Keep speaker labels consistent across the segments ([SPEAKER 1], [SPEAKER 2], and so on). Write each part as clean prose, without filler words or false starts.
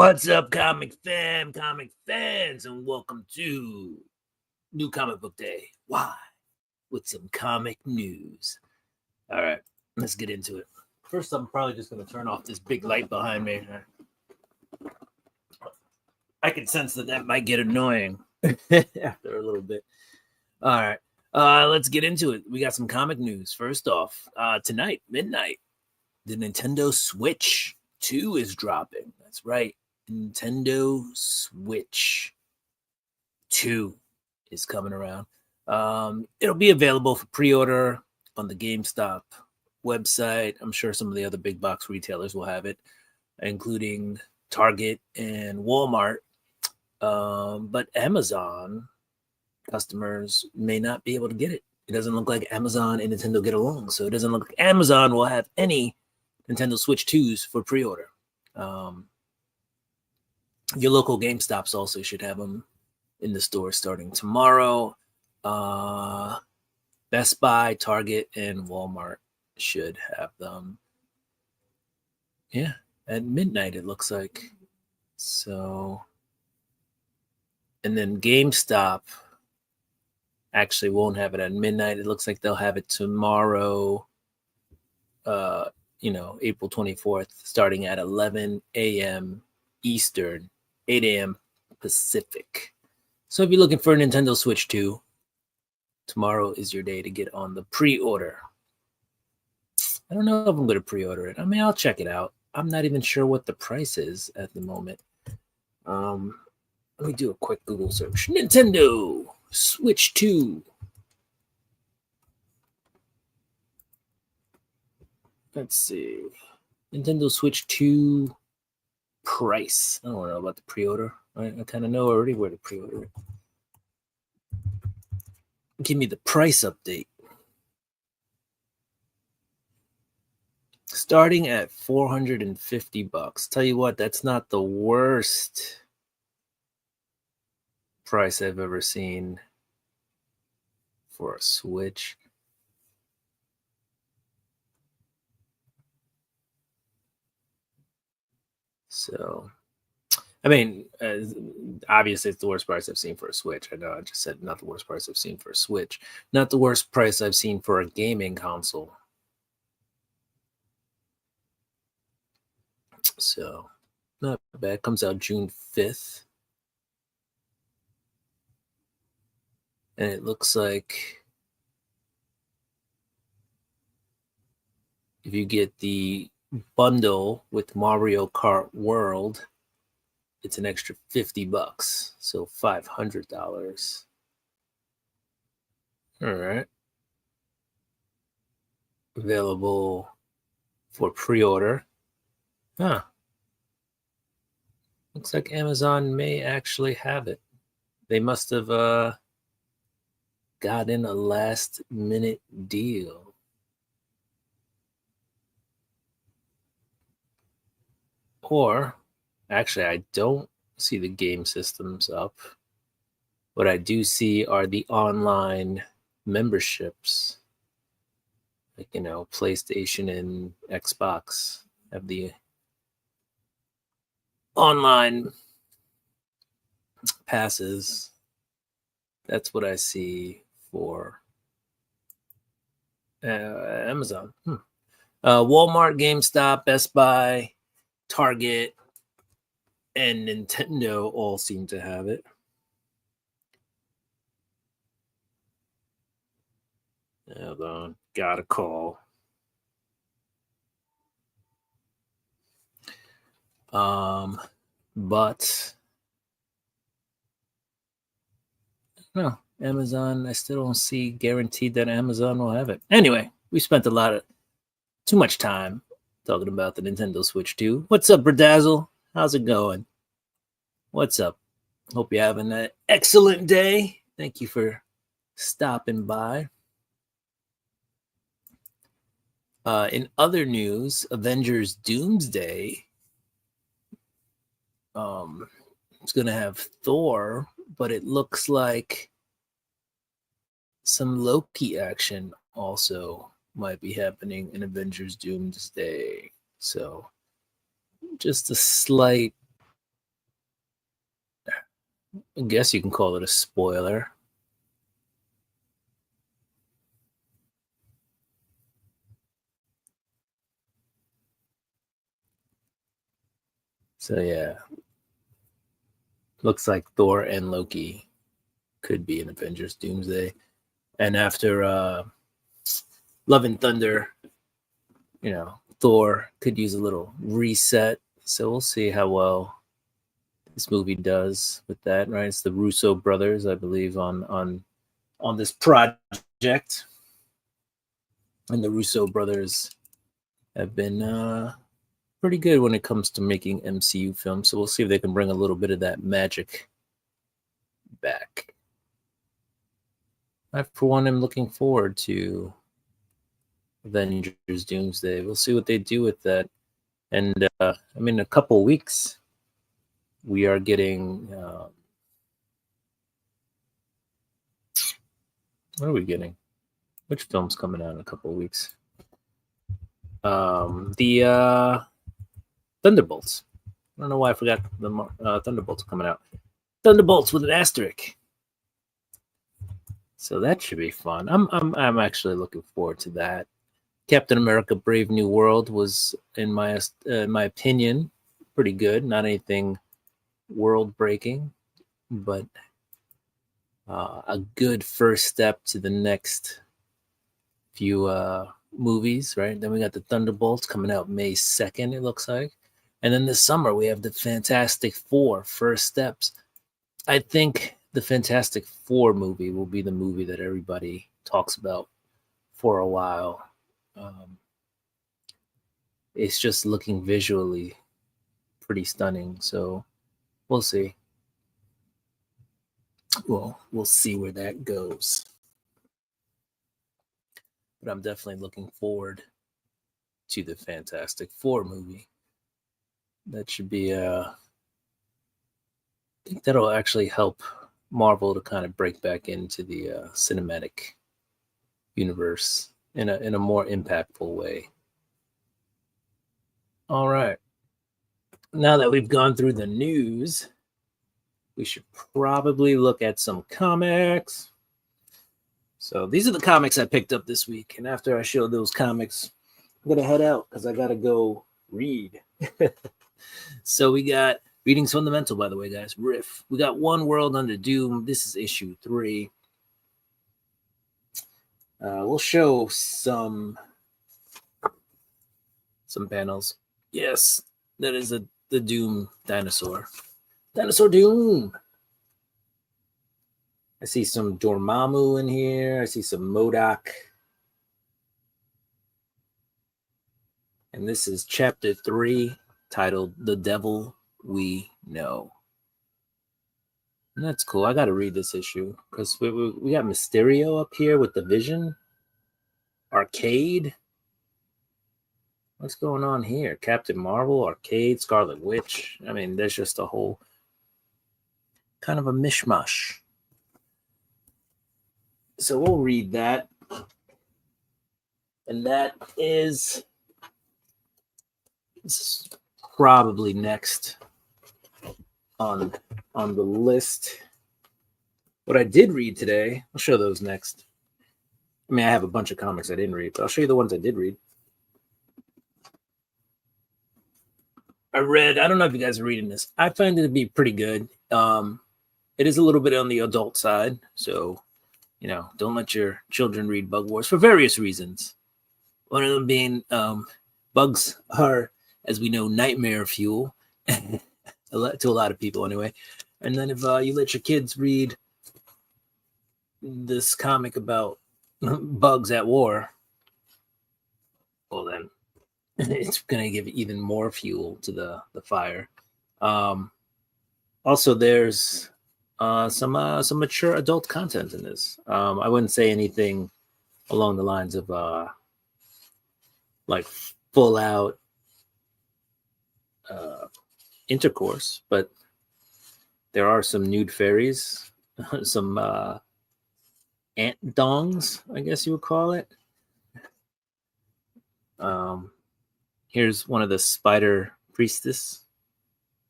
[SPEAKER 1] What's up, comic fans, and welcome to New Comic Book Day. Why? With some comic news. All right, let's get into it. First, I'm probably just going to turn off this big light behind me. I can sense that might get annoying after a little bit. All right, let's get into it. We got some comic news. First off, tonight, midnight, the Nintendo Switch 2 is dropping. That's right. Nintendo Switch 2 is coming around. It'll be available for pre-order on the GameStop website. I'm sure some of the other big box retailers will have it, including Target and Walmart. But Amazon customers may not be able to get it. It doesn't look like Amazon and Nintendo get along, so it doesn't look like Amazon will have any Nintendo Switch 2s for pre-order. Your local GameStops also should have them in the store starting tomorrow. Best Buy, Target, and Walmart should have them. Yeah, at midnight it looks like. So, and then GameStop actually won't have it at midnight. It looks like they'll have it tomorrow, April 24th, starting at 11 a.m. Eastern, 8 a.m. Pacific. So if you're looking for a Nintendo Switch 2, tomorrow is your day to get on the pre-order. I don't know if I'm going to pre-order it. I mean, I'll check it out. I'm not even sure what the price is at the moment. Let me do a quick Google search. Nintendo Switch 2. Let's see. Nintendo Switch 2 price. I don't know about the pre-order. I kind of know already where to pre-order it. Give me the price update. Starting at $450. Tell you what, that's not the worst price I've ever seen for a Switch. So, I mean, obviously it's the worst price I've seen for a Switch. I know I just said not the worst price I've seen for a Switch. Not the worst price I've seen for a gaming console. So, not bad. Comes out June 5th. And it looks like if you get the bundle with Mario Kart World, it's an extra $50, so $500. All right. Available for pre-order. Huh. Looks like Amazon may actually have it. They must have gotten a last-minute deal. Or, actually, I don't see the game systems up. What I do see are the online memberships. Like, PlayStation and Xbox have the online passes. That's what I see for Amazon. Walmart, GameStop, Best Buy, Target, and Nintendo all seem to have it. Hold on, got a call. But no, Amazon, I still don't see guaranteed that Amazon will have it. Anyway, we spent too much time talking about the Nintendo Switch 2. What's up, Berdazzle? How's it going? What's up? Hope you're having an excellent day. Thank you for stopping by. In other news, Avengers Doomsday it's going to have Thor, but it looks like some Loki action also might be happening in Avengers Doomsday. So just a slight I guess you can call it a spoiler. So yeah, looks like Thor and Loki could be in Avengers Doomsday. And after Love and Thunder, Thor could use a little reset. So we'll see how well this movie does with that, right? It's the Russo brothers, I believe, on this project. And the Russo brothers have been pretty good when it comes to making MCU films. So we'll see if they can bring a little bit of that magic back. I, for one, am looking forward to Avengers Doomsday. We'll see what they do with that. And a couple weeks, we are getting. What are we getting? Which film's coming out in a couple weeks? The Thunderbolts. I don't know why I forgot the Thunderbolts coming out. Thunderbolts with an asterisk. So that should be fun. I'm actually looking forward to that. Captain America: Brave New World was, in my opinion, pretty good. Not anything world breaking, but a good first step to the next few movies. Right. Then we got the Thunderbolts coming out May 2nd. It looks like, and then this summer we have the Fantastic Four: First Steps. I think the Fantastic Four movie will be the movie that everybody talks about for a while. It's just looking visually pretty stunning. So we'll see. We'll see where that goes. But I'm definitely looking forward to the Fantastic Four movie. That should be I think that'll actually help Marvel to kind of break back into the cinematic universe in a more impactful way. All right. Now that we've gone through the news, we should probably look at some comics. So these are the comics I picked up this week. And after I show those comics, I'm going to head out because I got to go read. So we got Reading's Fundamental, by the way, guys. Riff. We got One World Under Doom. This is issue 3. We'll show some panels. Yes, that is the Doom dinosaur. Dinosaur Doom. I see some Dormammu in here. I see some MODOK. And this is chapter 3, titled The Devil We Know. And that's cool. I got to read this issue because we got Mysterio up here with the Vision. Arcade. What's going on here? Captain Marvel, Arcade, Scarlet Witch. I mean, there's just a whole kind of a mishmash. So we'll read that. And that is probably next on the list. What I did read today, I'll show those next. I mean, I have a bunch of comics I didn't read, but I'll show you the ones I did read. I don't know if you guys are reading this. I find it to be pretty good. It is a little bit on the adult side. So, don't let your children read Bug Wars for various reasons. One of them being bugs are, as we know, nightmare fuel to a lot of people anyway. And then if you let your kids read this comic about bugs at war, well then it's going to give even more fuel to the fire. Also, there's some mature adult content in this. I wouldn't say anything along the lines of like full out intercourse, but there are some nude fairies, some ant dongs, I guess you would call it. Here's one of the spider priestess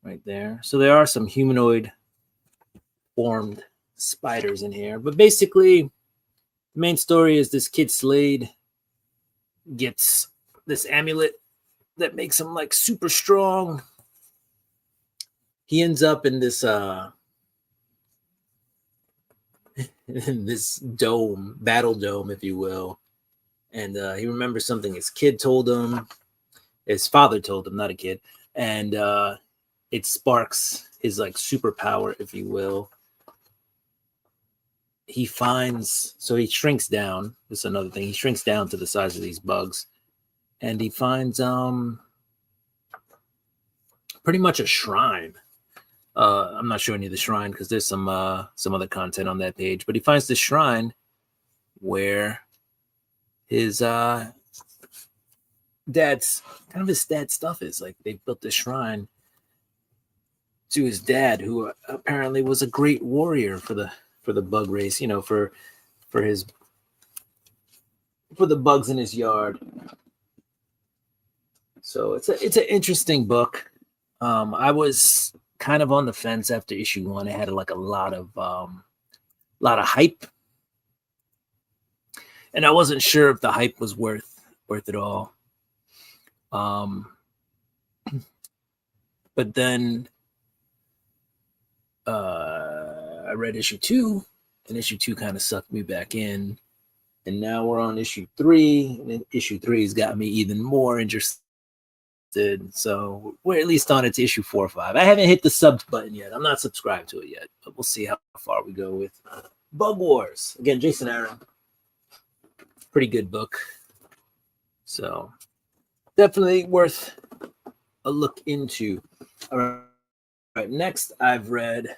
[SPEAKER 1] right there. So there are some humanoid formed spiders in here. But basically, the main story is this kid Slade gets this amulet that makes him like super strong. He ends up in this in this dome, battle dome, if you will. And he remembers something his kid told him, his father told him, not a kid. And it sparks his like superpower, if you will. He finds, so he shrinks down. This is another thing. He shrinks down to the size of these bugs. And he finds pretty much a shrine. I'm not showing you the shrine because there's some other content on that page. But he finds the shrine where his dad's stuff is. Like, they built this shrine to his dad, who apparently was a great warrior for the bug race, you know, for the bugs in his yard. So it's an interesting book. I was kind of on the fence after issue 1. It had like a lot of hype, and I wasn't sure if the hype was worth it all. But then I read issue 2, and issue 2 kind of sucked me back in, and now we're on issue 3, and issue 3 has got me even more interested. So we're at least on it to issue 4 or 5. I haven't hit the sub button yet. I'm not subscribed to it yet, but we'll see how far we go with Bug Wars. Again, Jason Aaron. Pretty good book. So definitely worth a look into. All right. Next, I've read,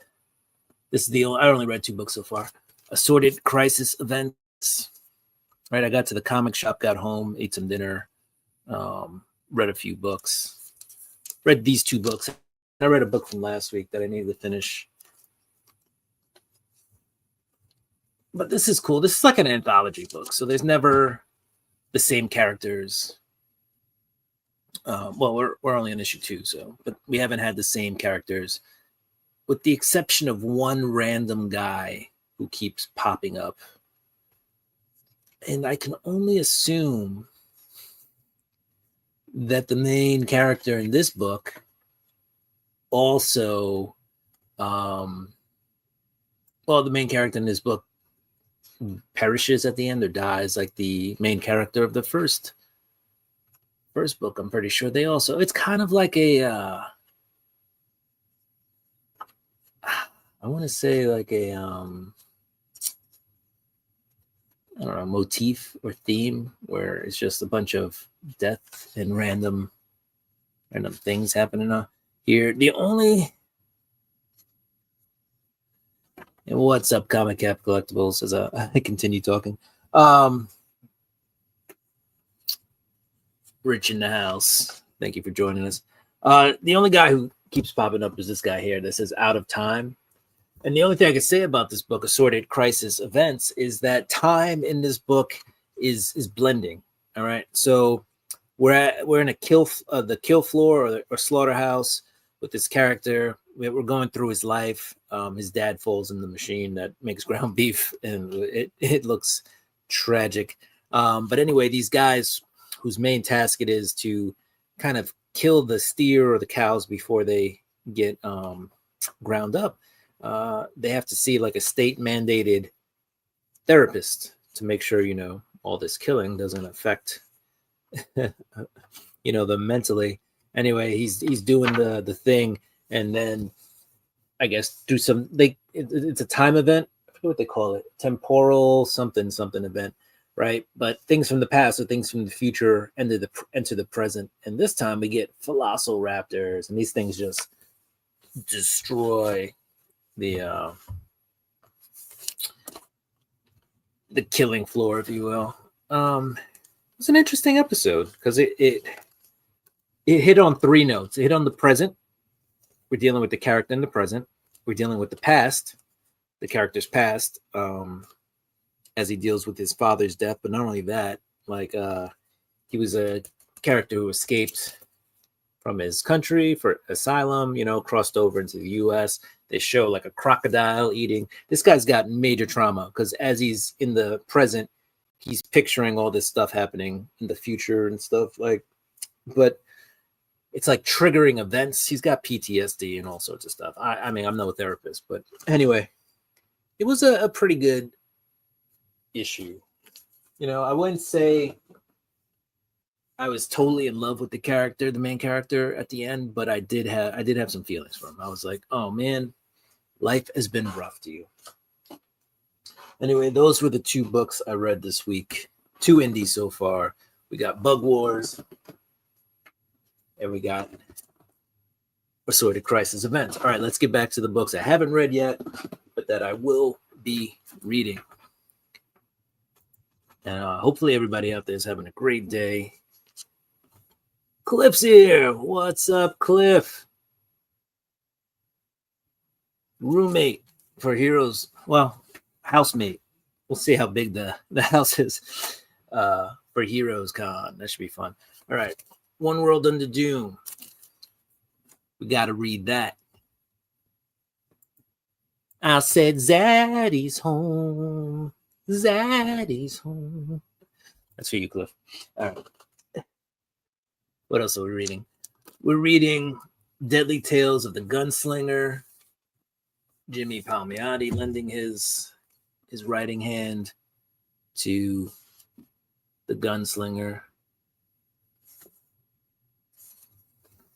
[SPEAKER 1] I only read 2 books so far. Assorted Crisis Events. Right. I got to the comic shop, got home, ate some dinner, read a few books. Read these 2 books. I read a book from last week that I needed to finish. But this is cool. This is like an anthology book, so there's never the same characters. Well, we're only on issue 2, but we haven't had the same characters, with the exception of one random guy who keeps popping up. And I can only assume that the main character in this book also, the main character in this book perishes at the end or dies, like the main character of the first book. I'm pretty sure they also, it's kind of like a, I want to say like a, I don't know, motif or theme where it's just a bunch of death and random things happening here. The only, and what's up, Comic Cap Collectibles, as I continue talking. Rich in the house. Thank you for joining us. The only guy who keeps popping up is this guy here that says Out of Time. And the only thing I can say about this book, Assorted Crisis Events, is that time in this book is blending. All right. So we're in a the kill floor or slaughterhouse with this character. We're going through his life. His dad falls in the machine that makes ground beef, and it looks tragic. But anyway, these guys whose main task it is to kind of kill the steer or the cows before they get ground up. They have to see like a state mandated therapist to make sure, all this killing doesn't affect, them mentally. Anyway, he's doing the thing, and then I guess do some, it's a time event. I forget what they call it. Temporal something event. Right. But things from the past or things from the future enter the present. And this time we get velociraptors, and these things just destroy the killing floor, if you will. It's an interesting episode because it hit on 3 notes. It hit on the present. We're dealing with the character in the present. We're dealing with the past, the character's past, as he deals with his father's death. But not only that, like he was a character who escaped from his country for asylum, crossed over into the US. They show like a crocodile eating. This guy's got major trauma because as he's in the present, he's picturing all this stuff happening in the future and stuff but it's like triggering events. He's got PTSD and all sorts of stuff. I mean, I'm no therapist, but anyway, it was a pretty good issue. I wouldn't say I was totally in love with the main character at the end, but I did have some feelings for him. I was like, oh man, life has been rough to you. Anyway, those were the 2 books I read this week. 2 indies so far. We got Bug Wars, and we got Assorted Crisis Events. All right, let's get back to the books I haven't read yet, but that I will be reading. And hopefully everybody out there is having a great day. Cliff's here. What's up, Cliff? Roommate for Heroes. Well, housemate. We'll see how big the house is for Heroes Con. That should be fun. All right. One World Under Doom. We got to read that. I said Zaddy's home. Zaddy's home. That's for you, Cliff. All right. What else are we reading? We're reading Deadly Tales of the Gunslinger. Jimmy Palmiotti lending his writing hand to the Gunslinger.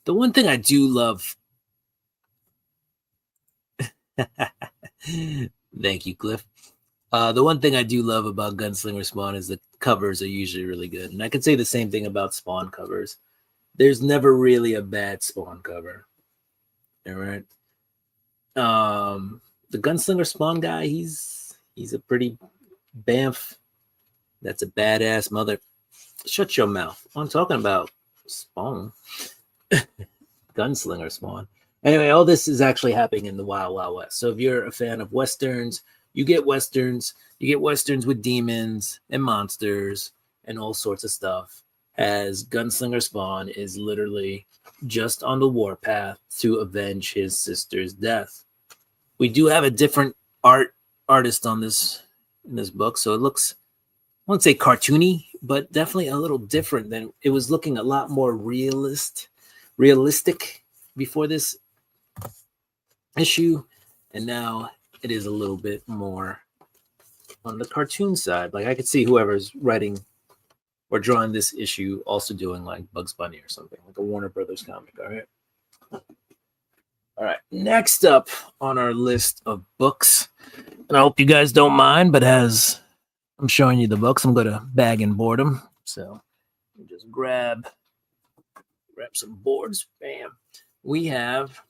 [SPEAKER 1] The one thing I do love. Thank you, Cliff. The one thing I do love about Gunslinger Spawn is the covers are usually really good. And I could say the same thing about Spawn covers. There's never really a bad Spawn cover. All right. The Gunslinger Spawn guy, he's a pretty bamf. That's a badass mother. Shut your mouth. I'm talking about Spawn. Gunslinger Spawn. Anyway, all this is actually happening in the Wild Wild West. So if you're a fan of Westerns, you get Westerns with demons and monsters and all sorts of stuff. As Gunslinger Spawn is literally just on the warpath to avenge his sister's death. We do have a different artist on in this book, so it looks, I won't say cartoony, but definitely a little different than it was looking a lot more realistic before this issue, and now it is a little bit more on the cartoon side. Like I could see whoever's writing or drawing this issue also doing like Bugs Bunny or something, like a Warner Brothers comic. All right. Next up on our list of books, and I hope you guys don't mind, but as I'm showing you the books, I'm going to bag and board them. So just grab some boards. Bam. We have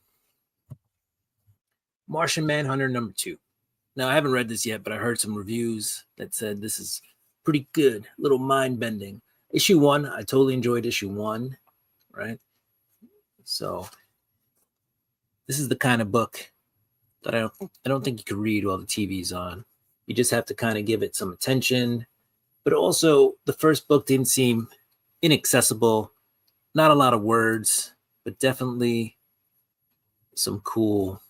[SPEAKER 1] Martian Manhunter #2. Now, I haven't read this yet, but I heard some reviews that said this is pretty good, a little mind-bending. Issue 1, I totally enjoyed issue 1, right? So this is the kind of book that I don't think you can read while the TV's on. You just have to kind of give it some attention. But also, the first book didn't seem inaccessible. Not a lot of words, but definitely some cool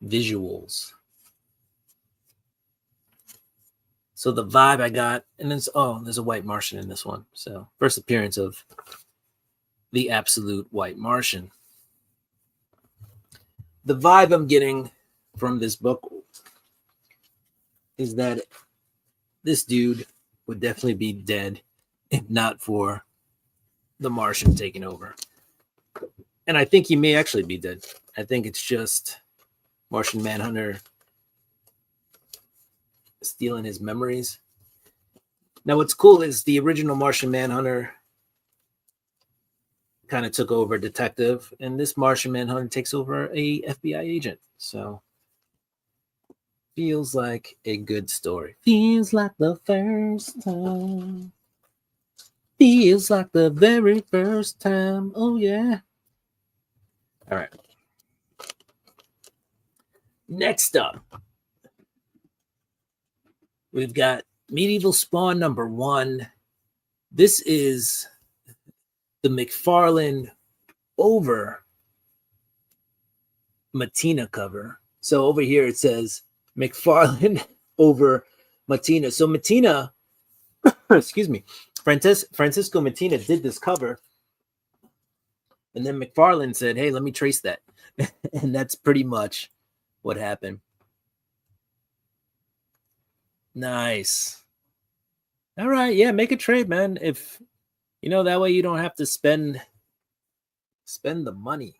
[SPEAKER 1] visuals. So the vibe I got, and there's a White Martian in this one. So first appearance of the absolute White Martian. The vibe I'm getting from this book is that this dude would definitely be dead if not for the Martian taking over. And I think he may actually be dead. I think it's just Martian Manhunter stealing his memories. Now, what's cool is the original Martian Manhunter kind of took over detective, and this Martian Manhunter takes over a FBI agent. So feels like a good story. Feels like the first time. Feels like the very first time. Oh, yeah. All right. Next up, we've got Medieval Spawn #1. This is the McFarlane over Mattina cover. So over here it says McFarlane over Mattina. So Mattina, excuse me, Francisco Mattina did this cover, and then McFarlane said, "Hey, let me trace that," and that's pretty much what happened. Nice. All right, yeah, make a trade, man. If that way you don't have to spend the money.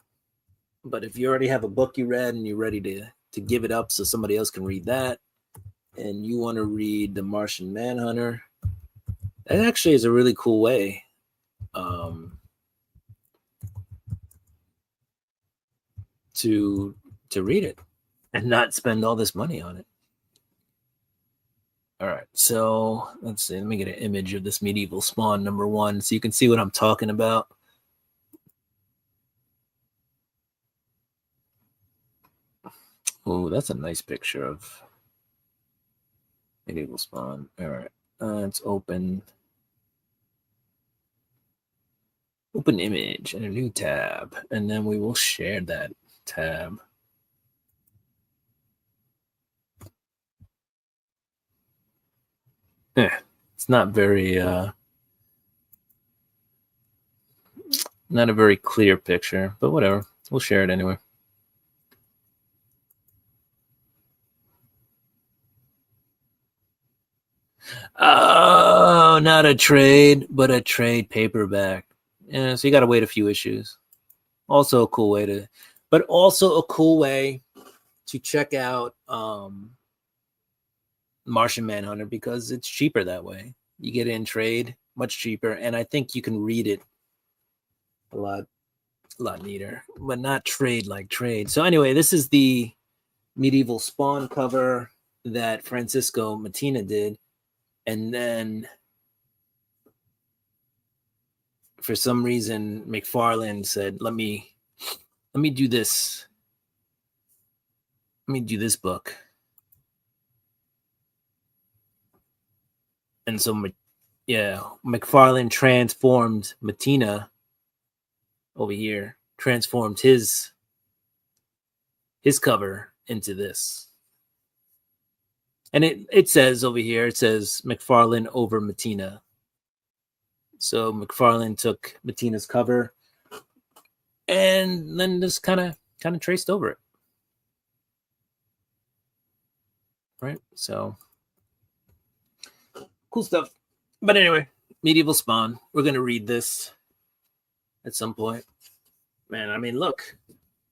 [SPEAKER 1] But if you already have a book you read and you're ready to give it up so somebody else can read that, and you want to read The Martian Manhunter, that actually is a really cool way to read it and not spend all this money on it. All right, so let's see. Let me get an image of this Medieval Spawn #1 so you can see what I'm talking about. Oh, that's a nice picture of Medieval Spawn. All right, let's open image in a new tab, and then we will share that tab. It's not very not a very clear picture, but whatever. We'll share it anyway. Oh, not a trade, but a trade paperback. Yeah, so you got to wait a few issues. Also a cool way to check out Martian Manhunter because it's cheaper that way. You get it in trade, much cheaper, and I think you can read it a lot neater, but not trade like trade. So anyway, this is the Medieval Spawn cover that Francisco Mattina did, and then for some reason McFarlane said, let me do this. Let me do this book. And so McFarlane transformed Mattina over here, transformed his cover into this. And it says over here, it says McFarlane over Mattina. So McFarlane took Mattina's cover and then just kind of traced over it. Right? So cool stuff. But anyway, Medieval Spawn. We're going to read this at some point. Man, I mean, look.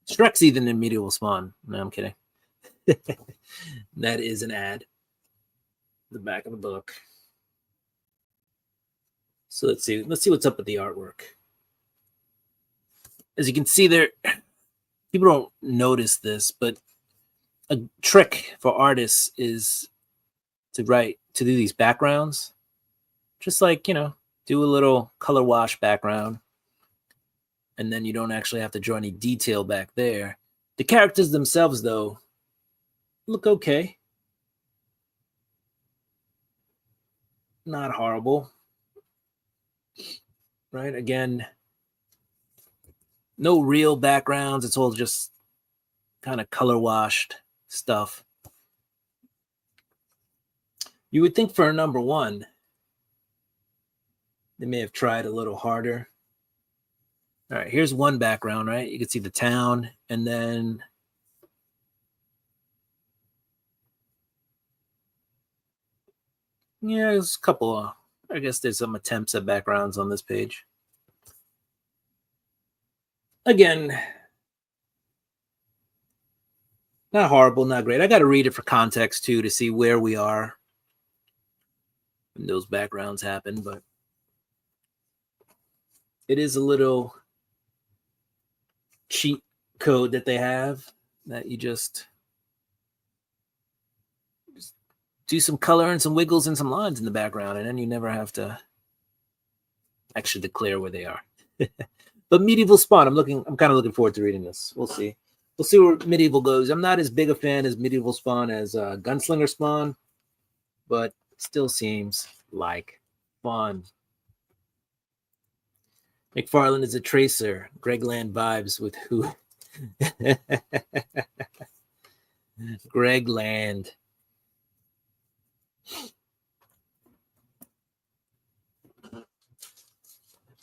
[SPEAKER 1] Shrek's even in Medieval Spawn. No, I'm kidding. That is an ad. The back of the book. So let's see what's up with the artwork. As you can see there, people don't notice this, but a trick for artists is to do these backgrounds. Just like, do a little color wash background. And then you don't actually have to draw any detail back there. The characters themselves, though, look okay. Not horrible. Right? Again, no real backgrounds. It's all just kind of color washed stuff. You would think for a #1, they may have tried a little harder. All right, here's one background, right? You can see the town, and then there's a couple I guess there's some attempts at backgrounds on this page. Again, not horrible, not great. I got to read it for context too to see where we are when those backgrounds happen, but it is a little cheat code that they have that you just do some color and some wiggles and some lines in the background, and then you never have to actually declare where they are. But Medieval Spawn, I'm kind of looking forward to reading this. We'll see where Medieval goes. I'm not as big a fan as Medieval Spawn as Gunslinger Spawn, but it still seems like fun. McFarlane is a tracer. Greg Land vibes with who? Greg Land.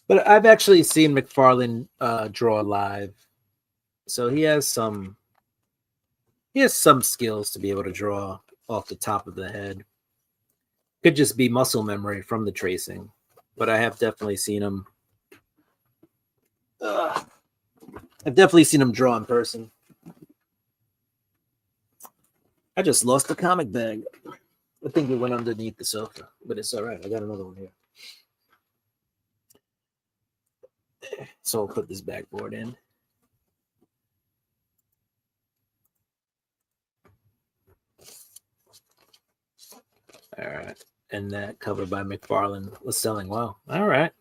[SPEAKER 1] But I've actually seen McFarlane draw live, so he has some skills to be able to draw off the top of the head. Could just be muscle memory from the tracing, but I have definitely seen him. I've definitely seen him draw in person. I just lost the comic bag. I think it went underneath the sofa, but it's all right. I got another one here. So I'll put this backboard in. All right. And that cover by McFarlane was selling well. All right.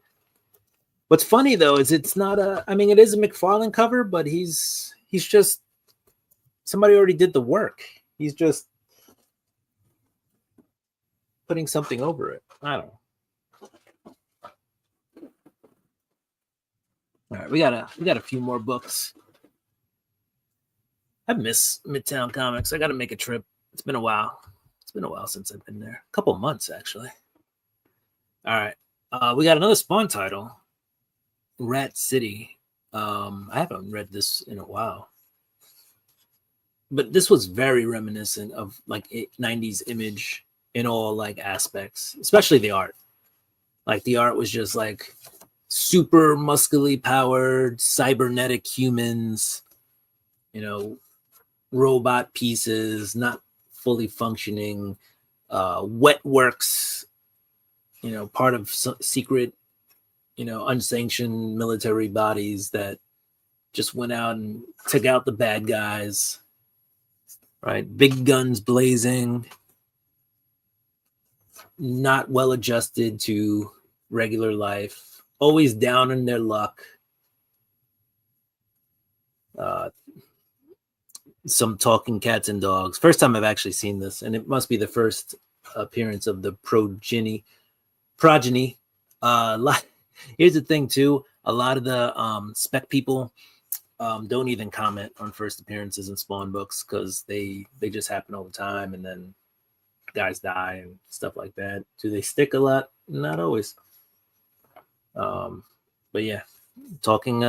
[SPEAKER 1] What's funny though is it's not a, I mean, it is a McFarlane cover, but he's just, somebody already did the work. He's just putting something over it. I don't know. All right, we got a few more books. I miss Midtown Comics. I got to make a trip. It's been a while. It's been a while since I've been there. A couple months actually. All right, we got another Spawn title, Rat City. I haven't read this in a while, but this was very reminiscent of like 90s Image in all like aspects, especially the art. Like the art was just like super muscly powered cybernetic humans, you know, robot pieces, not fully functioning, wet works, you know, part of secret, you know, unsanctioned military bodies that just went out and took out the bad guys, right? Big guns blazing, not well adjusted to regular life, always down in their luck. Some talking cats and dogs. First time I've actually seen this, and it must be the first appearance of the progeny. Here's the thing too: a lot of the spec people don't even comment on first appearances in Spawn books because they just happen all the time, and then guys die and stuff like that. Do they stick a lot? Not always. But yeah, talking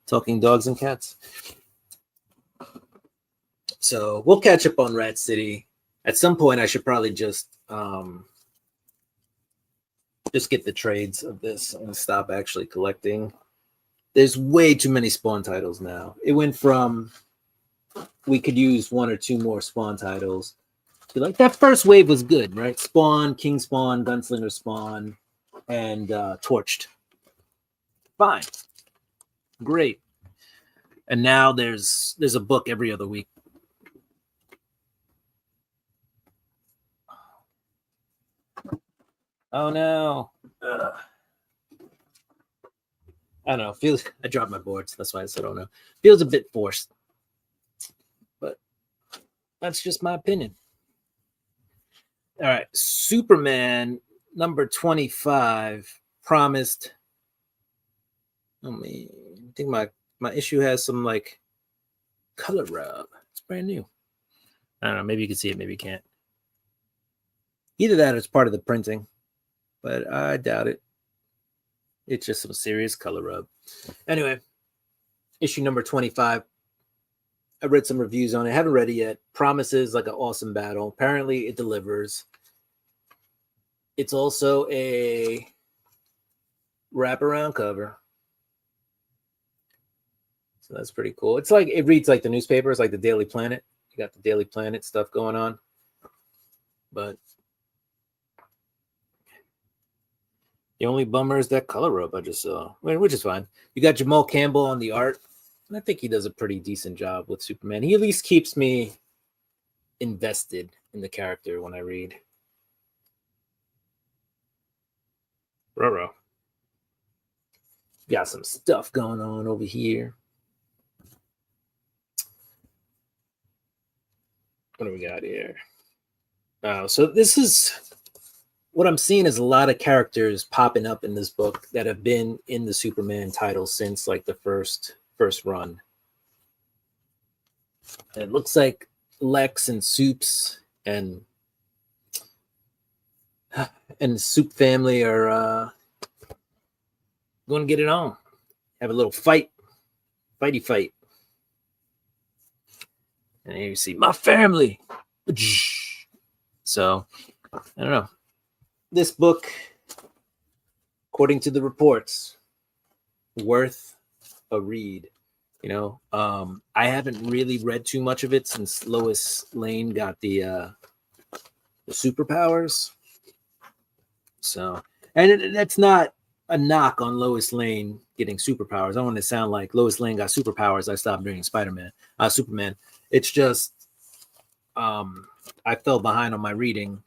[SPEAKER 1] talking dogs and cats. So we'll catch up on Rat City. At some point, I should probably just get the trades of this and stop actually collecting. There's way too many Spawn titles now. It went from we could use one or two more Spawn titles to like that first wave was good, right? Spawn, King Spawn, Gunslinger Spawn, and Torched. Fine. Great. And now there's a book every other week. Oh no. I don't know. Feels I dropped my boards. That's why I said oh no. Feels a bit forced. But that's just my opinion. All right. Superman number 25 promised. I think my issue has some like color rub. It's brand new. I don't know. Maybe you can see it. Maybe you can't. Either that or it's part of the printing, but I doubt it. It's just some serious color rub. Anyway, issue number 25. I read some reviews on it. I haven't read it yet. Promises like an awesome battle. Apparently, it delivers. It's also a wraparound cover. So that's pretty cool. It's like it reads like the newspapers, like the Daily Planet. You got the Daily Planet stuff going on. But the only bummer is that color rub I just saw, which is fine. You got Jamal Campbell on the art, and I think he does a pretty decent job with Superman. He at least keeps me invested in the character when I read. Roro. Got some stuff going on over here. What do we got here? So this is what I'm seeing is a lot of characters popping up in this book that have been in the Superman title since like the first run. And it looks like Lex and Supes and Soup family are going to get it on. Have a little fighty fight. And here you see my family. So I don't know. This book, according to the reports, worth a read. You know, I haven't really read too much of it since Lois Lane got the superpowers. So, and that's not a knock on Lois Lane getting superpowers. I don't want to sound like Lois Lane got superpowers. I stopped reading Superman. It's just I fell behind on my reading,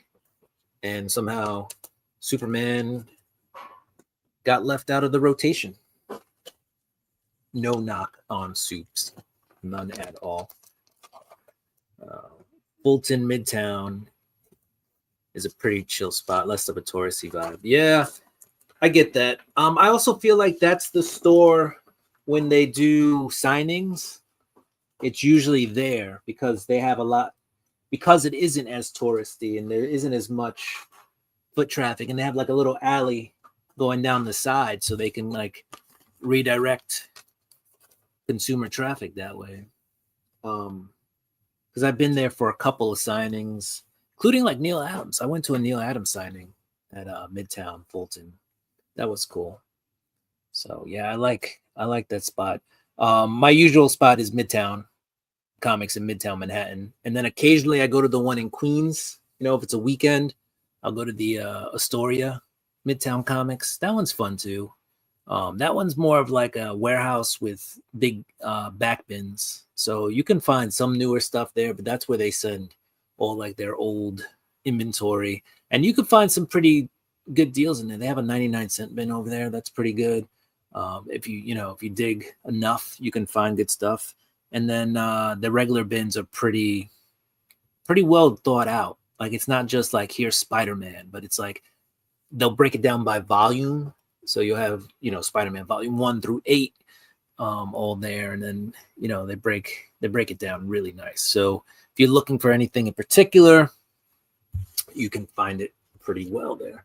[SPEAKER 1] and somehow Superman got left out of the rotation. No knock on Supes, none at all. Fulton Midtown is a pretty chill spot, less of a touristy vibe. Yeah, I get that. I also feel like that's the store when they do signings. It's usually there because they have a lot, because it isn't as touristy and there isn't as much foot traffic, and they have like a little alley going down the side so they can like redirect consumer traffic that way. Because I've been there for a couple of signings, including like Neil Adams. I went to a Neil Adams signing at Midtown Fulton. That was cool. So yeah, I like that spot. My usual spot is Midtown Comics in Midtown Manhattan, and then occasionally I go to the one in Queens. You know, if it's a weekend, I'll go to the Astoria Midtown Comics. That one's fun too. That one's more of like a warehouse with big back bins. So you can find some newer stuff there, but that's where they send all like their old inventory. And you can find some pretty good deals in there. They have a 99-cent bin over there. That's pretty good. If you dig enough, you can find good stuff. And then the regular bins are pretty well thought out. Like it's not just like here's Spider-Man, but it's like they'll break it down by volume. So you'll have, Spider-Man volume 1 through 8 all there. And then, they break it down really nice. So if you're looking for anything in particular, you can find it pretty well there.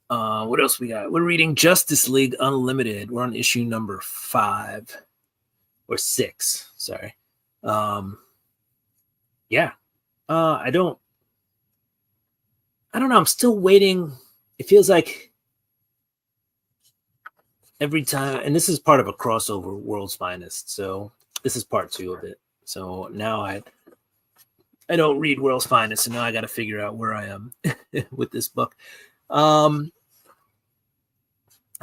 [SPEAKER 1] What else we got? We're reading Justice League Unlimited. We're on issue number 5 or 6. Sorry. Yeah. I don't know. I'm still waiting. It feels like every time, and this is part of a crossover, World's Finest. So this is part 2 of it. So now I don't read World's Finest, so now I got to figure out where I am with this book. I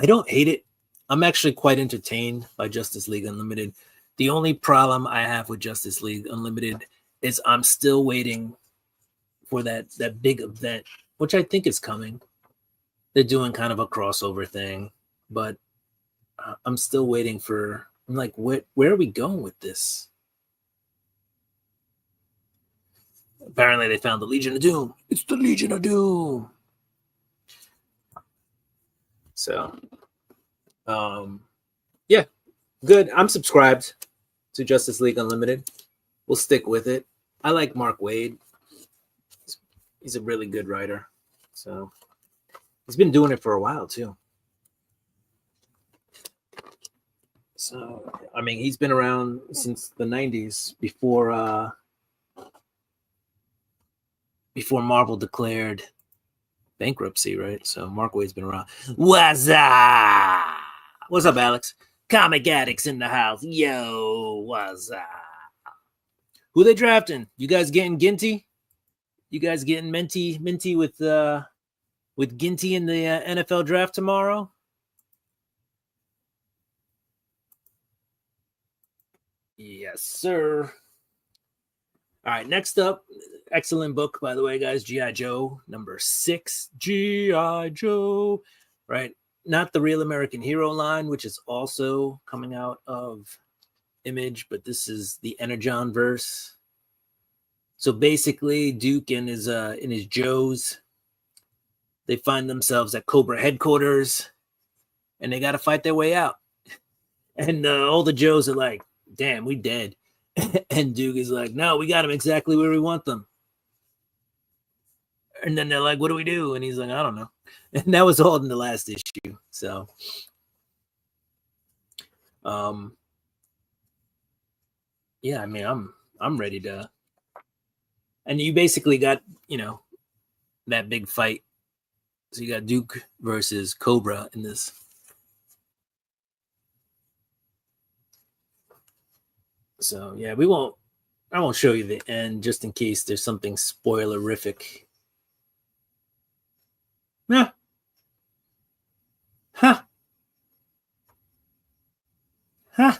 [SPEAKER 1] don't hate it. I'm actually quite entertained by Justice League Unlimited. The only problem I have with Justice League Unlimited is I'm still waiting for that big event, which I think is coming. They're doing kind of a crossover thing, but I'm still waiting for. I'm like, where are we going with this? Apparently, they found the Legion of Doom. It's the Legion of Doom. So, yeah, good. I'm subscribed to Justice League Unlimited. We'll stick with it. I like Mark Waid. He's a really good writer. So he's been doing it for a while too. So, I mean, he's been around since the 90s before Marvel declared bankruptcy, right? So Mark Waid's been around. What's up? What's up, Alex? Comic addicts in the house. Yo, what's up? Who they drafting? You guys getting Ginty? You guys getting minty with Ginty in the NFL draft tomorrow? Yes, sir. All right, next up, excellent book, by the way, guys. G.I. Joe, number 6. G.I. Joe, right? Not the Real American Hero line, which is also coming out of Image, but this is the Energon verse. So basically, Duke and his Joes They find themselves at Cobra headquarters, and they got to fight their way out. And all the Joes are like, damn, we dead. And Duke is like, no, we got them exactly where we want them. And then they're like, what do we do? And he's like, I don't know. And that was all in the last issue. So, yeah, I mean, I'm ready to. And you basically got, that big fight. So you got Duke versus Cobra in this. So yeah, I won't show you the end just in case there's something spoilerific. Yeah. Huh. Huh.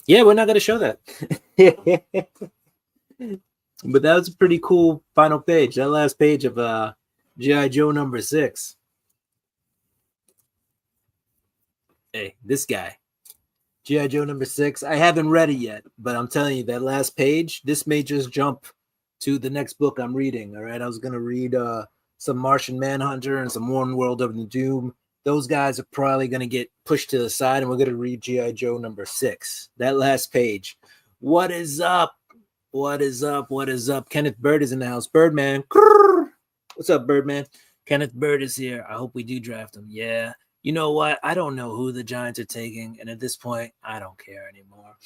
[SPEAKER 1] Yeah, we're not going to show that. But that was a pretty cool final page. That last page of G.I. Joe number 6. Hey, this guy. G.I. Joe number 6. I haven't read it yet, but I'm telling you, that last page, this may just jump to the next book I'm reading. All right. I was going to read some Martian Manhunter and some One World of the Doom. Those guys are probably going to get pushed to the side, and we're going to read G.I. Joe number 6. That last page. What is up? What is up? What is up? Kenneth Bird is in the house. Birdman. What's up, Birdman? Kenneth Bird is here. I hope we do draft him. Yeah. You know what? I don't know who the Giants are taking, and at this point, I don't care anymore.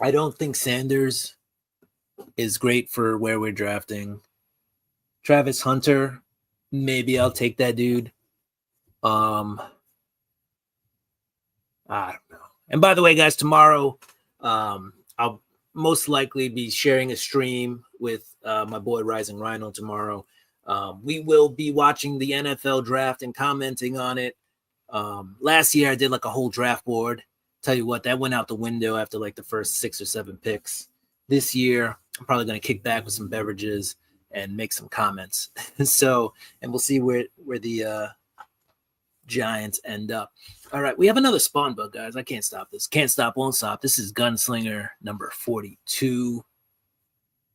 [SPEAKER 1] I don't think Sanders is great for where we're drafting. Travis Hunter, maybe I'll take that dude. I don't know. And by the way, guys, tomorrow, I'll most likely be sharing a stream with my boy Rising Rhino tomorrow. We will be watching the NFL draft and commenting on it. Last year, I did like a whole draft board. Tell you what, that went out the window after like the first 6 or 7 picks. This year, I'm probably going to kick back with some beverages and make some comments. So, and we'll see where the Giants end up. All right, we have another Spawn book, guys. I can't stop this. Can't stop, won't stop. This is Gunslinger number 42.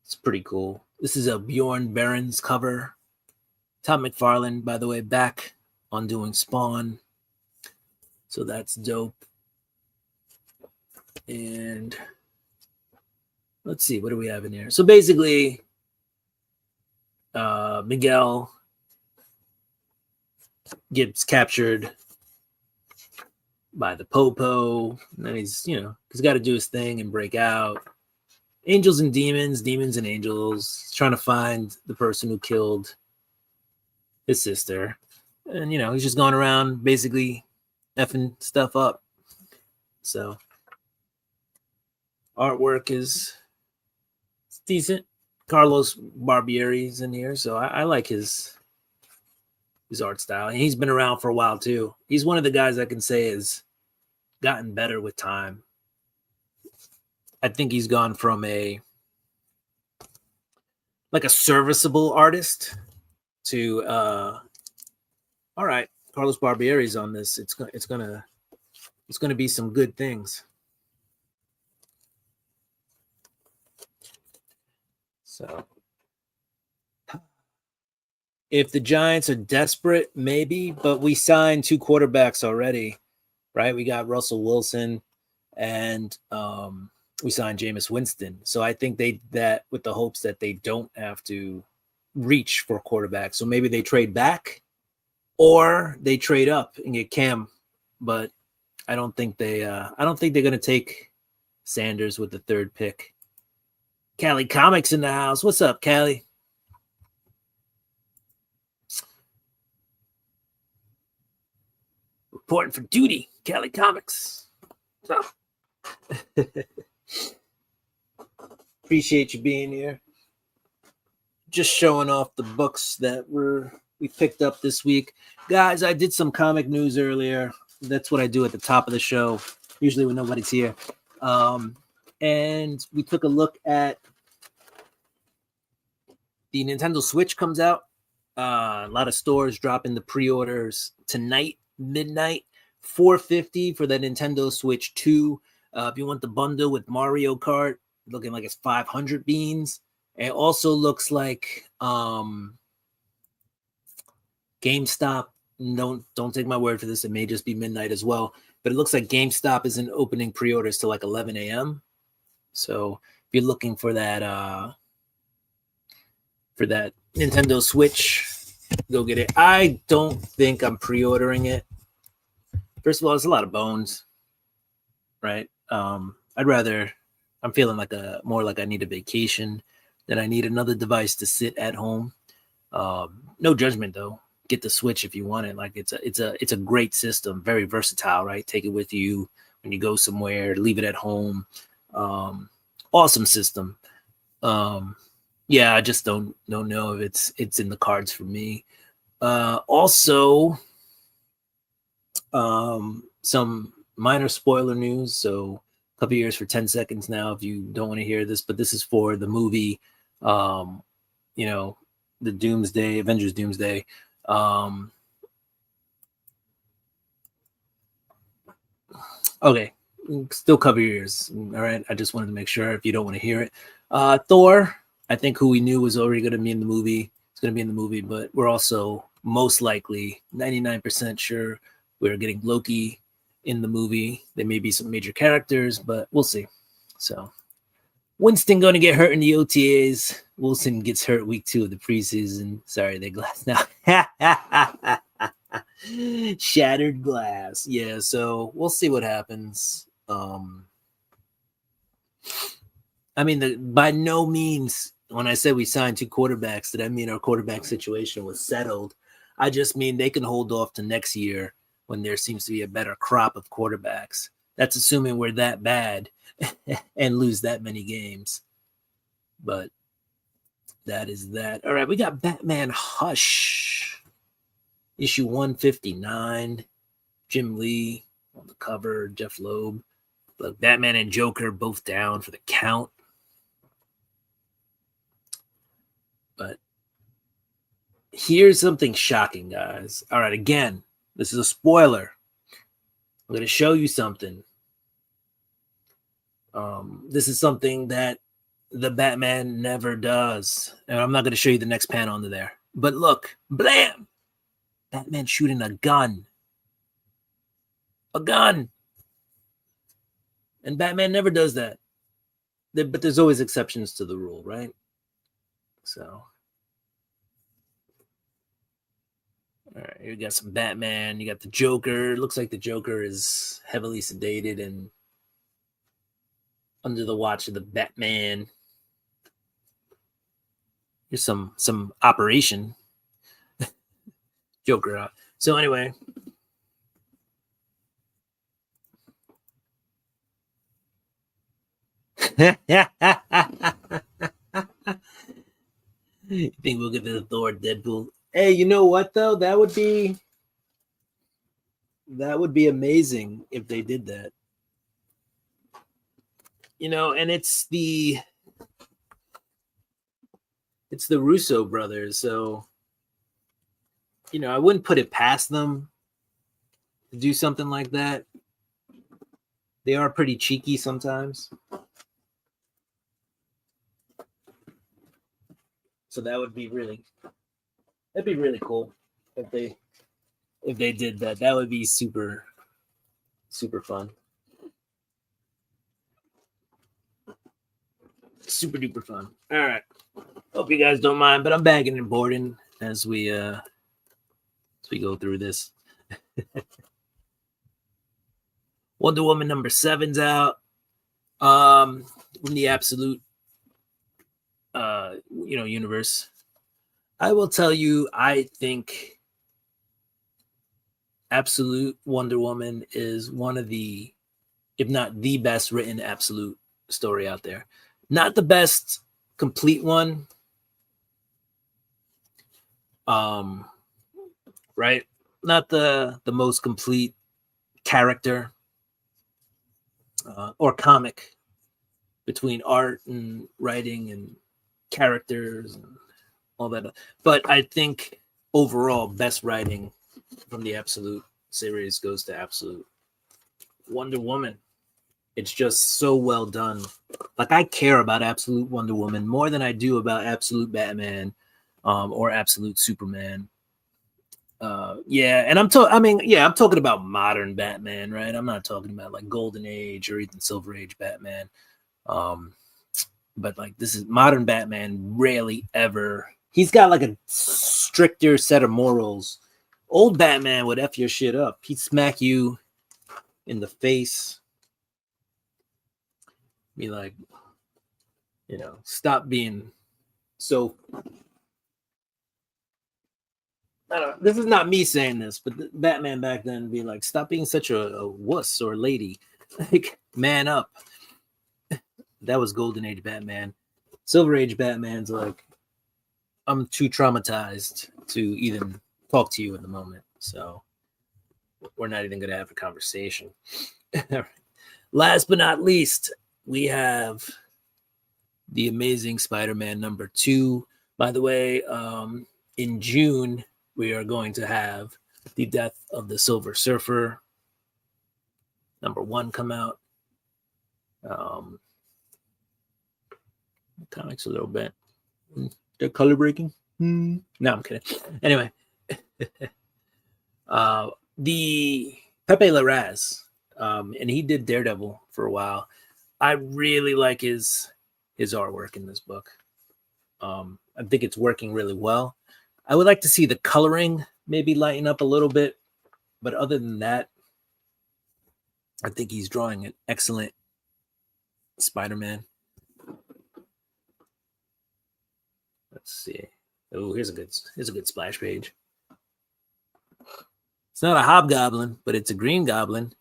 [SPEAKER 1] It's pretty cool. This is a Bjorn Barons cover. Todd McFarlane, by the way, back on doing Spawn. So that's dope. And let's see, what do we have in here? So basically, Miguel gets captured by the Popo. And then he's got to do his thing and break out. Angels and demons, demons and angels. He's trying to find the person who killed his sister. And, he's just going around basically effing stuff up. So artwork is decent. Carlos Barbieri's in here, so I like his art style. And he's been around for a while too. He's one of the guys I can say has gotten better with time. I think he's gone from a serviceable artist to all right, Carlos Barbieri's on this. It's gonna be some good things. So if the Giants are desperate, maybe, but we signed 2 quarterbacks already, right? We got Russell Wilson and we signed Jameis Winston. So I think that with the hopes that they don't have to reach for a quarterback. So maybe they trade back or they trade up and get Cam. But I don't think they're going to take Sanders with the 3rd pick. Cali Comics in the house. What's up, Cali? Reporting for duty, Cali Comics. So. Appreciate you being here. Just showing off the books that we picked up this week. Guys, I did some comic news earlier. That's what I do at the top of the show, usually when nobody's here. And we took a look at the Nintendo Switch comes out. A lot of stores dropping the pre-orders tonight, midnight, $450 for the Nintendo Switch 2. If you want the bundle with Mario Kart, looking like it's 500 beans. It also looks like GameStop. Don't take my word for this. It may just be midnight as well. But it looks like GameStop isn't opening pre-orders till like 11 a.m. So if you're looking for that Nintendo Switch, go get it. I don't think I'm pre-ordering it. First of all, it's a lot of bones, right? I'm feeling more like I need a vacation than I need another device to sit at home. No judgment though. Get the Switch if you want it. Like it's a great system, very versatile, right? Take it with you when you go somewhere, leave it at home. Awesome system. Yeah, I just don't know if it's in the cards for me. Also, some minor spoiler news. So a couple years for 10 seconds now if you don't want to hear this, but this is for the movie, the Avengers Doomsday. Okay, still cover your ears. All right, I just wanted to make sure if you don't want to hear it. Thor, I think who we knew was already going to be in the movie. It's going to be in the movie, but we're also most likely 99% sure we're getting Loki in the movie. There may be some major characters, but we'll see. So Winston going to get hurt in the OTAs. Wilson gets hurt week 2 of the preseason. Sorry, they glass now. Shattered glass. Yeah, so we'll see what happens. I mean, by no means, when I said we signed 2 quarterbacks, did I mean our quarterback situation was settled? I just mean they can hold off to next year when there seems to be a better crop of quarterbacks. That's assuming we're that bad and lose that many games. But that is that. All right, we got Batman Hush, issue 159. Jim Lee on the cover, Jeff Loeb. But Batman and Joker both down for the count. But here's something shocking, guys. All right, again, this is a spoiler. I'm going to show you something. This is something that the Batman never does. And I'm not going to show you the next panel under there. But look, blam! Batman shooting a gun. A gun! And Batman never does that. But there's always exceptions to the rule, right? So, all right, you got some Batman. You got the Joker. Looks like the Joker is heavily sedated and under the watch of the Batman. Here's some operation. Joker out. So anyway. You think we'll give it a Thor Deadpool? Hey, you know what though? That would be amazing if they did that. And it's the Russo brothers, so I wouldn't put it past them to do something like that. They are pretty cheeky sometimes. So that'd be really cool if they did that. That would be super, super fun. Super duper fun. All right. Hope you guys don't mind, but I'm bagging and boarding as we go through this. Wonder Woman number 7's out. From the Absolute universe. I will tell you, I think Absolute Wonder Woman is one of the, if not the best written Absolute story out there. Not the best complete one. Right? Not the most complete character or comic between art and writing and characters and all that. But I think overall, best writing from the Absolute series goes to Absolute Wonder Woman. It's just so well done. Like, I care about Absolute Wonder Woman more than I do about Absolute Batman, or Absolute Superman. Yeah, and I'm talking about modern Batman, right? I'm not talking about like Golden Age or even Silver Age Batman. But like, this is modern Batman. Rarely ever, he's got like a stricter set of morals. Old Batman would F your shit up. He'd smack you in the face. Be like, stop being so. I don't know. This is not me saying this, but Batman back then would be like, stop being such a wuss or lady. Like, man up. That was Golden Age Batman. Silver Age Batman's like, I'm too traumatized to even talk to you in the moment. So we're not even going to have a conversation. Last but not least, we have the Amazing Spider-Man #2. By the way, in June, we are going to have the Death of the Silver Surfer #1 come out. Comics a little bit. They're color breaking. No, I'm kidding. Anyway, the Pepe Larraz, and he did Daredevil for a while. I really like his artwork in this book. I think it's working really well. I would like to see the coloring maybe lighten up a little bit, but other than that, I think he's drawing an excellent Spider-Man. Let's see. Oh, here's a good splash page. It's not a hobgoblin, but it's a green goblin.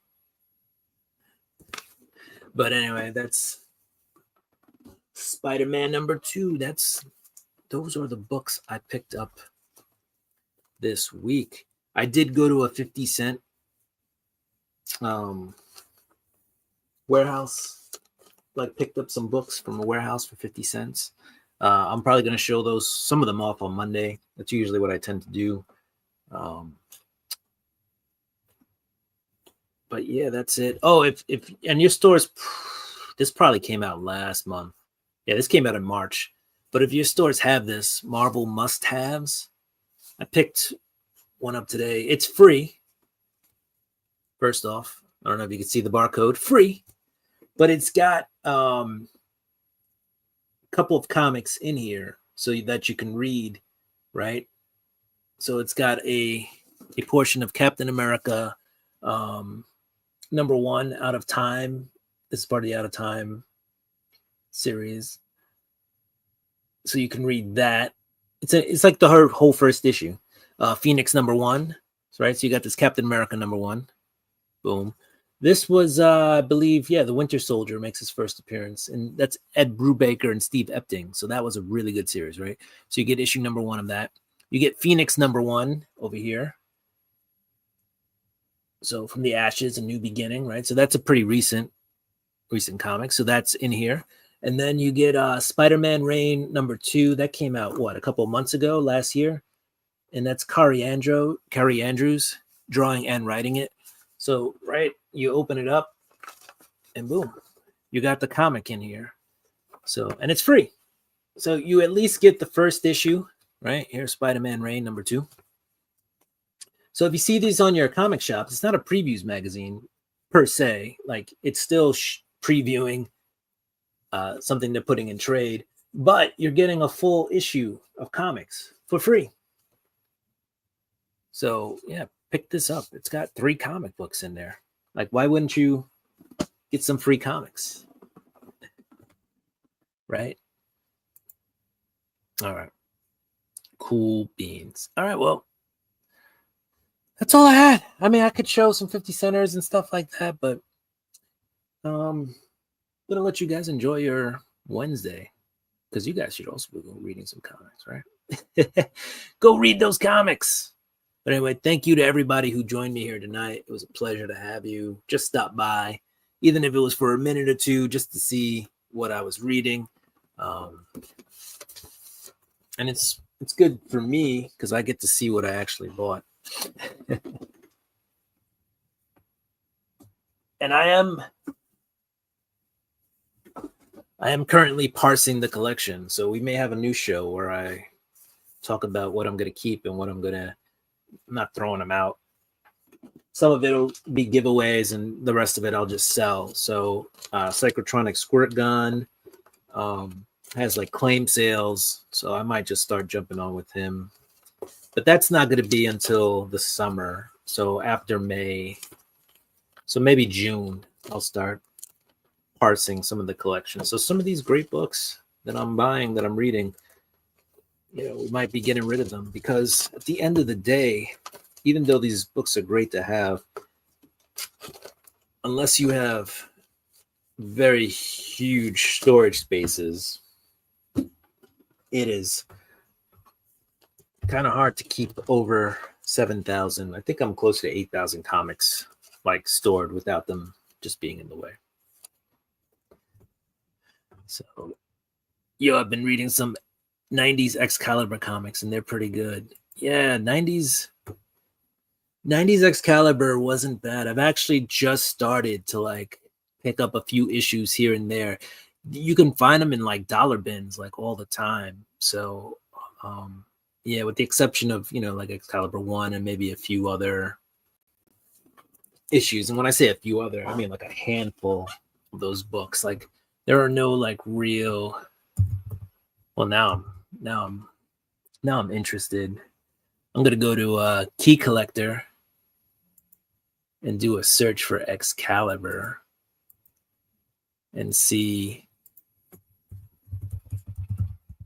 [SPEAKER 1] But anyway, that's Spider-Man #2. Those are the books I picked up this week. I did go to a 50-cent warehouse. Like, picked up some books from a warehouse for 50 cents. I'm probably going to show some of them off on Monday. That's usually what I tend to do. But yeah, that's it. Oh, if and your stores, this probably came out last month. Yeah, this came out in March. But if your stores have this, Marvel must-haves, I picked one up today. It's free. First off, I don't know if you can see the barcode. Free. But it's got a couple of comics in here so that you can read, right? So it's got a portion of Captain America, #1, Out of Time. This is part of the Out of Time series. So you can read that. It's like the whole first issue. Phoenix #1, right? So you got this Captain America #1. Boom. This was, I believe, the Winter Soldier makes his first appearance, and that's Ed Brubaker and Steve Epting. So that was a really good series, right? So you get issue #1 of that. You get Phoenix #1 over here. So From the Ashes, A New Beginning, right? So that's a pretty recent comic. So that's in here. And then you get Spider-Man Reign #2. That came out, a couple of months ago, last year. And that's Carrie Andrews drawing and writing it. So, right, you open it up and boom, you got the comic in here. So, and it's free. So you at least get the first issue, right? Here's Spider-Man Reign #2. So if you see these on your comic shop, it's not a previews magazine per se. Like, it's still previewing something they're putting in trade, but you're getting a full issue of comics for free. So yeah, pick this up. It's got 3 comic books in there. Like, why wouldn't you get some free comics? Right? All right. Cool beans. All right, well, that's all I had. I mean, I could show some 50 centers and stuff like that, but I'm gonna let you guys enjoy your Wednesday, because you guys should also be reading some comics, right? Go read those comics. But anyway, thank you to everybody who joined me here tonight. It was a pleasure to have you. Just stop by, even if it was for a minute or two, just to see what I was reading. And it's good for me because I get to see what I actually bought. And I am I am currently parsing the collection, so we may have a new show where I talk about what I'm going to keep and what I'm not throwing them out. Some of it will be giveaways, and the rest of it I'll just sell. So, Psychotronic Squirt Gun has like claim sales, so I might just start jumping on with him. But that's not going to be until the summer. So after May, so maybe June, I'll start parsing some of the collection. So some of these great books that I'm buying, that I'm reading, we might be getting rid of them, because at the end of the day, even though these books are great to have, unless you have very huge storage spaces, it is kind of hard to keep over 7,000. I think I'm close to 8,000 comics like stored without them just being in the way. So, I've been reading some 90s Excalibur comics, and they're pretty good. Yeah, 90s Excalibur wasn't bad. I've actually just started to like pick up a few issues here and there. You can find them in like dollar bins like all the time. So, yeah, with the exception of, like Excalibur 1 and maybe a few other issues. And when I say a few other, I mean like a handful of those books. Like there are no like real. Well, now I'm interested. I'm gonna go to Key Collector and do a search for Excalibur and see,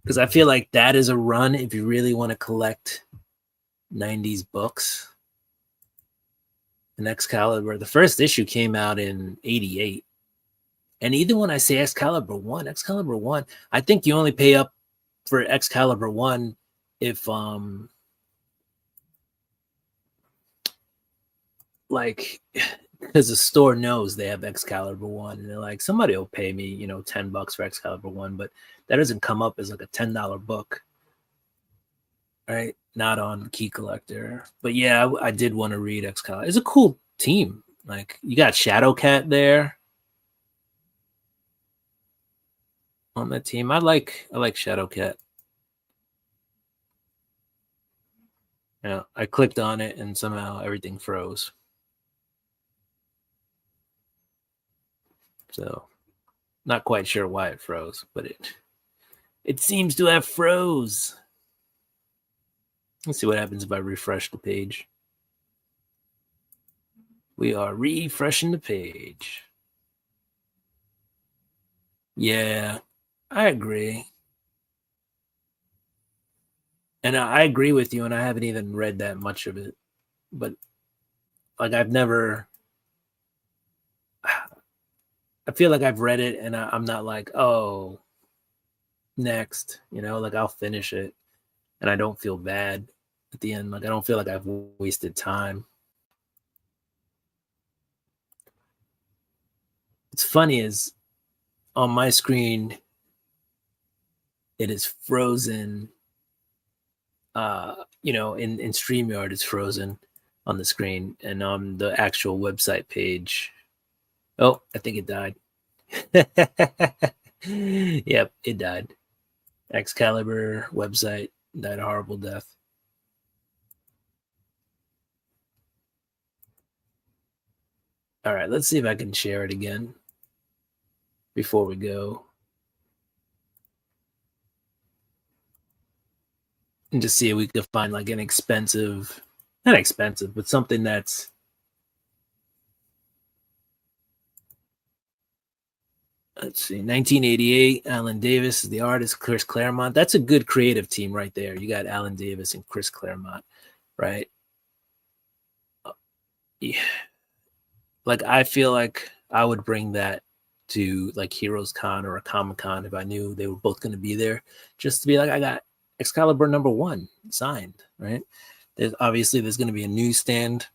[SPEAKER 1] because I feel like that is a run if you really want to collect 90s books. And Excalibur, the first issue came out in 88. And even when I say Excalibur 1, I think you only pay up for Excalibur 1 if like, because the store knows they have Excalibur 1, and they're like, somebody will pay me, $10 for Excalibur 1, but that doesn't come up as like a $10 book, right? Not on Key Collector. But yeah, I did want to read Excalibur. It's a cool team. Like you got Shadowcat there on that team. I like Shadowcat. Yeah, I clicked on it and somehow everything froze. So, not quite sure why it froze, but it seems to have froze. Let's see what happens if I refresh the page. We are refreshing the page. Yeah, I agree. And I agree with you, and I haven't even read that much of it. But like I feel like I've read it, and I'm not like, oh, next, like I'll finish it, and I don't feel bad at the end. Like I don't feel like I've wasted time. It's funny is on my screen, it is frozen. In StreamYard, it's frozen on the screen, and on the actual website page, oh, I think it died. Yep, it died. Excalibur website died a horrible death. All right, let's see if I can share it again before we go. And just see if we can find like an not expensive, but something that's let's see, 1988. Alan Davis is the artist. Chris Claremont. That's a good creative team right there. You got Alan Davis and Chris Claremont, right? Yeah. Like I feel like I would bring that to like Heroes Con or a Comic Con if I knew they were both going to be there, just to be like, I got Excalibur #1 signed, right? There's going to be a newsstand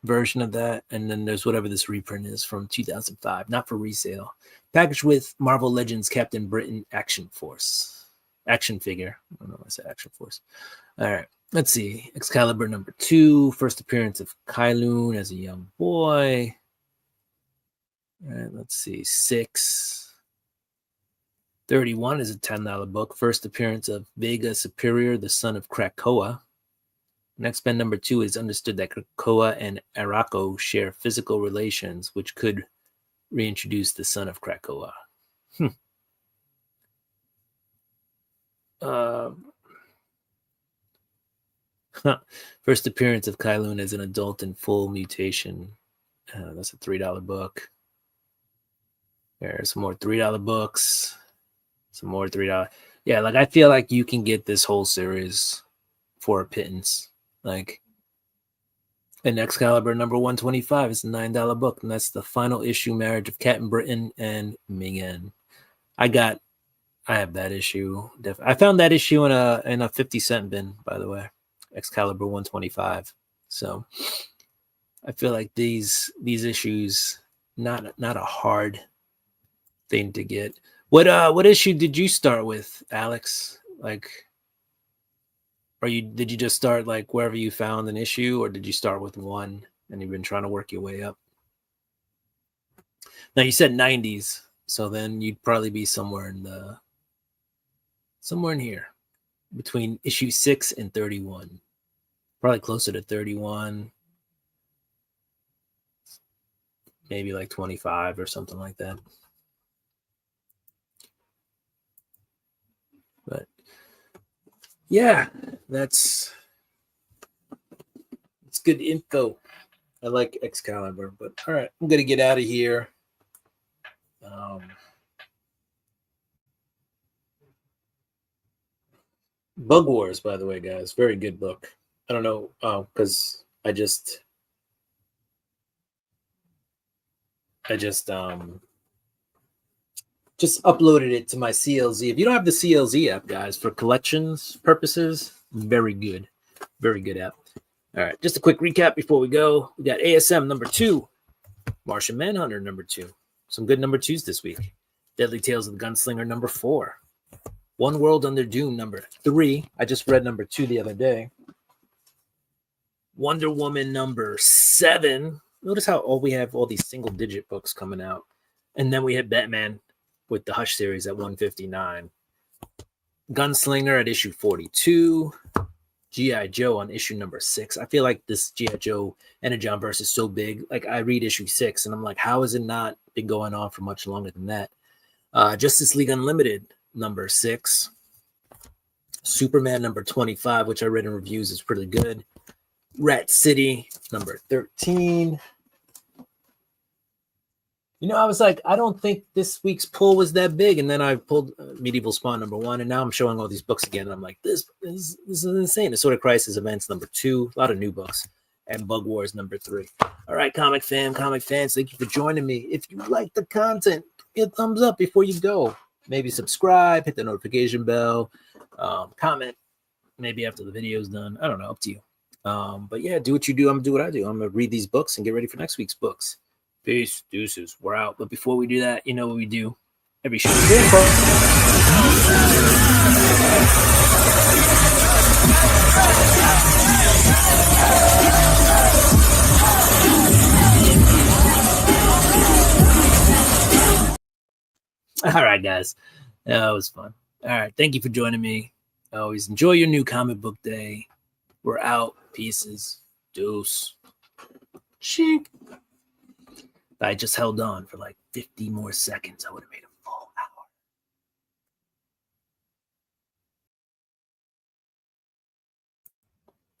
[SPEAKER 1] version of that, and then there's whatever this reprint is from 2005, not for resale, packaged with Marvel Legends Captain Britain action figure. I don't know why I said action force. All right, let's see. Excalibur #2, first appearance of Kylun as a young boy. All right, let's see. 6. 31 is a $10 book. First appearance of Vega Superior, the son of Krakoa. X-Men number 2 is understood that Krakoa and Arakko share physical relations, which could reintroduce the son of Krakoa. First appearance of Kylun as an adult in full mutation. That's a $3 book. There's some more $3 books. Some more $3. Yeah, like I feel like you can get this whole series for a pittance. Like, and Excalibur number 125 is a $9 book, and that's the final issue, Marriage of Captain Britain and Ming-En. I have that issue. I found that issue in a 50-cent bin, by the way. Excalibur 125. So I feel like these issues not a hard thing to get. What issue did you start with, Alex? Like, did you just start like wherever you found an issue, or did you start with one and you've been trying to work your way up? Now you said 90s, so then you'd probably be somewhere in here between issue 6 and 31. Probably closer to 31. Maybe like 25 or something like that. But yeah, it's good info. I like Excalibur, but all right, I'm gonna get out of here. Bug Wars, by the way, guys, very good book. I don't know, because I just uploaded it to my CLZ. If you don't have the CLZ app, guys, for collections purposes, very good app. All right, just a quick recap before we go. We got ASM number 2, Martian Manhunter number 2. Some good number 2s this week. Deadly Tales of the Gunslinger number 4. One World Under Dune number 3. I just read number 2 the other day. Wonder Woman number 7. Notice how we have all these single-digit books coming out. And then we had Batman with the Hush series at 159. Gunslinger at issue 42. G.I. Joe on issue number 6. I feel like this G.I. Joe Energon verse is so big. Like, I read issue 6, and I'm like, how has it not been going on for much longer than that? Justice League Unlimited number 6. Superman number 25, which I read in reviews, is pretty good. Rat City number 13. You know, I was like, I don't think this week's pull was that big. And then I pulled Medieval Spawn number 1, and now I'm showing all these books again. And I'm like, this is insane. Assorted Crisis Events number 2, a lot of new books, and Bug Wars number 3. All right, comic fans, thank you for joining me. If you like the content, give a thumbs up before you go. Maybe subscribe, hit the notification bell, comment maybe after the video's done. I don't know, up to you. But yeah, do what you do. I'm gonna do what I do. I'm gonna read these books and get ready for next week's books. Peace, deuces, we're out. But before we do that, you know what we do every show. All right, guys, that was fun. All right, thank you for joining me. Always enjoy your new comic book day. We're out. Pieces. Deuce. Chink. I just held on for like 50 more seconds. I would have made a full hour.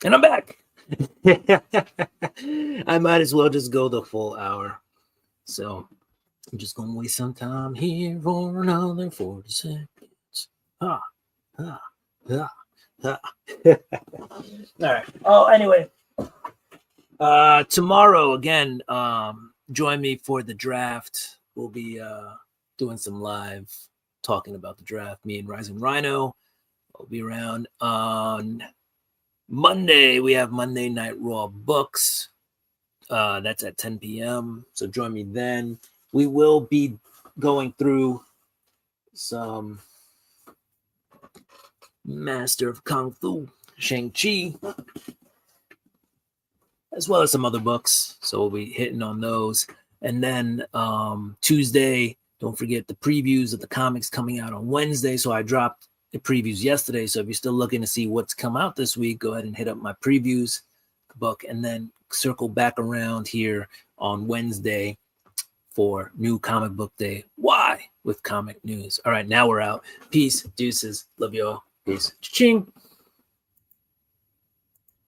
[SPEAKER 1] And I'm back. I might as well just go the full hour. So I'm just going to waste some time here for another 40 seconds. All right. Oh, anyway. Tomorrow, again, join me for the draft. We'll be doing some live talking about the draft. Me and Rising Rhino will be around. On Monday, we have Monday Night Raw Books. That's at 10 p.m. So join me then. We will be going through some Master of Kung Fu, Shang-Chi, as well as some other books. So we'll be hitting on those. And then Tuesday, Don't forget the previews of the comics coming out on Wednesday. So I dropped the previews yesterday. So if you're still looking to see what's come out this week, go ahead and hit up my previews book and then circle back around here on Wednesday for new comic book day. Why? With comic news. All right, now we're out. Peace, deuces. Love y'all. Peace. Ching.